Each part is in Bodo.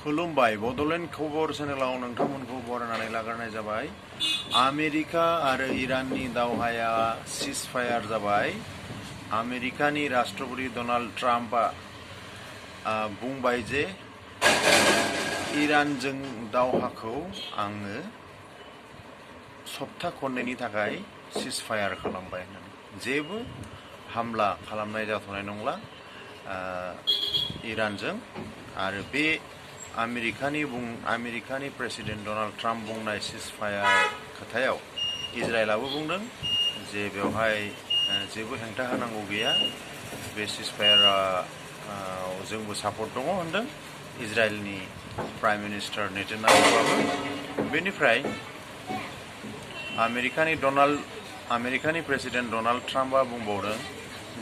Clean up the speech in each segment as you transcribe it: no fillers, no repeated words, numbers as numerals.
खुलुमबाय बड'लेण्ड खबर चेनेलाव नोंथांमोनखौ बरायनानै लाग्रोनाय जाबाय। आमेरिका आरो इराननि दावहाया सिजफायार जाबाय। आमेरिकानि राष्ट्रपति डनाल्ड ट्राम्पआ बुंबाय जे इरानजों दावहाखौ आङो सप्ता खननैनि थाखाय सिजफायार खालामबाय होननानै जेबो हामला खालामनाय जाथ'नाय नंला इरानजों। आरो बे आमेरिकानि प्रेसिडेन्ट डनाल्ड ट्राम्प बुंनाय सिजफायार खोथायाव इजराइलाबो बुंदों जे बेवहाय जेबो हेंथा होनांगौ गैया, बे सिजफायारा जोंबो सापर्ट दङ होनदों इजराइलनि प्राइम मिनिस्टार नेतान्याहुआबो। बेनिफ्राय आमेरिकानि प्रेसिडेन्ट डनाल्ड ट्राम्पआ बुंबावदों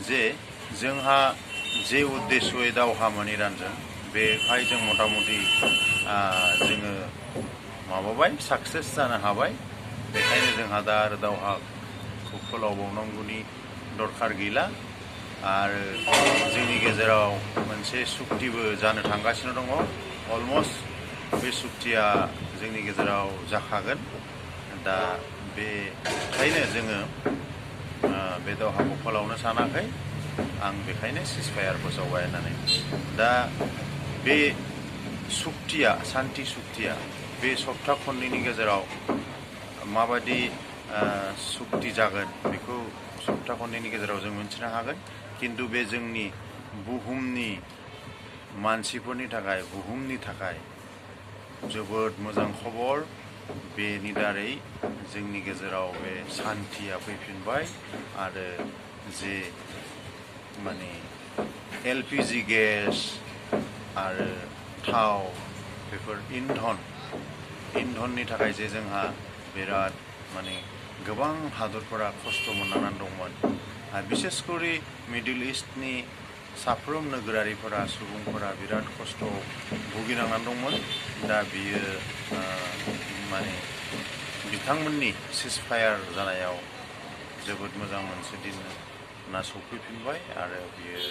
जे जोंहा जे उद्देश्ययै दावहामोन इरानजों बेवहाय जों मथा मथि जोङो माबाबाय, साक्सेस जानो हाबाय। बेखायनो जोंहा दा आरो दावहाखौ फोलावबावनांगौनि दरखार गैला। आरो जोंनि गेजेराव मोनसे सुक्तिबो जानो थांगासिनो दङ। अलमस्ट बे सुक्तिया जोंनि गेजेराव जाखागोन। दा बेखायनो जोङो बे दावहाखौ फोलावनो सानाखै, आं बेखायनो सिजफायार फोसावबाय होननानै। दा बे सुक्तिया, सान्थि सुक्तिया बे सप्ता खननैनि गेजेराव माबायदि सुक्ति जागोन बेखौ सप्ता खननैनि गेजेराव जों मिन्थिनो हागोन। खिन्थु बे जोंनि बुहुमनि मानसिफोरनि थाखाय, बुहुमनि थाखाय जोबोद मोजां खबर। बेनि दारै जोंनि गेजेराव बे सान्थिया फैफिनबाय आरो जे माने LPG गेस आरो थाव, बेफोर इन्धननि थाखाय जे जोंहा बिराद माने गोबां हादरफोरा खस्थ' मोननांनानै दंमोन। बिसेसकरि मिडल इस्टनि साफ्रोम नोगोरारिफोरा, सुबुंफोरा बिराद खस्थ' भुगिनांनानै दंमोन। दा बियो माने बिथांमोननि सिजफायार जानायाव जोबोद मोजां मोनसे दिना सफैफिनबाय आरो बियो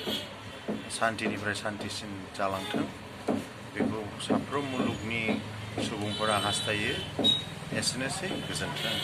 सान्थिनिफ्राय सान्थिसिन जालांथों, बेखौ साफ्रोम मुलुगनि सुबुंफोरा हास्थायो। एसेनोसै, गोजोन्थों।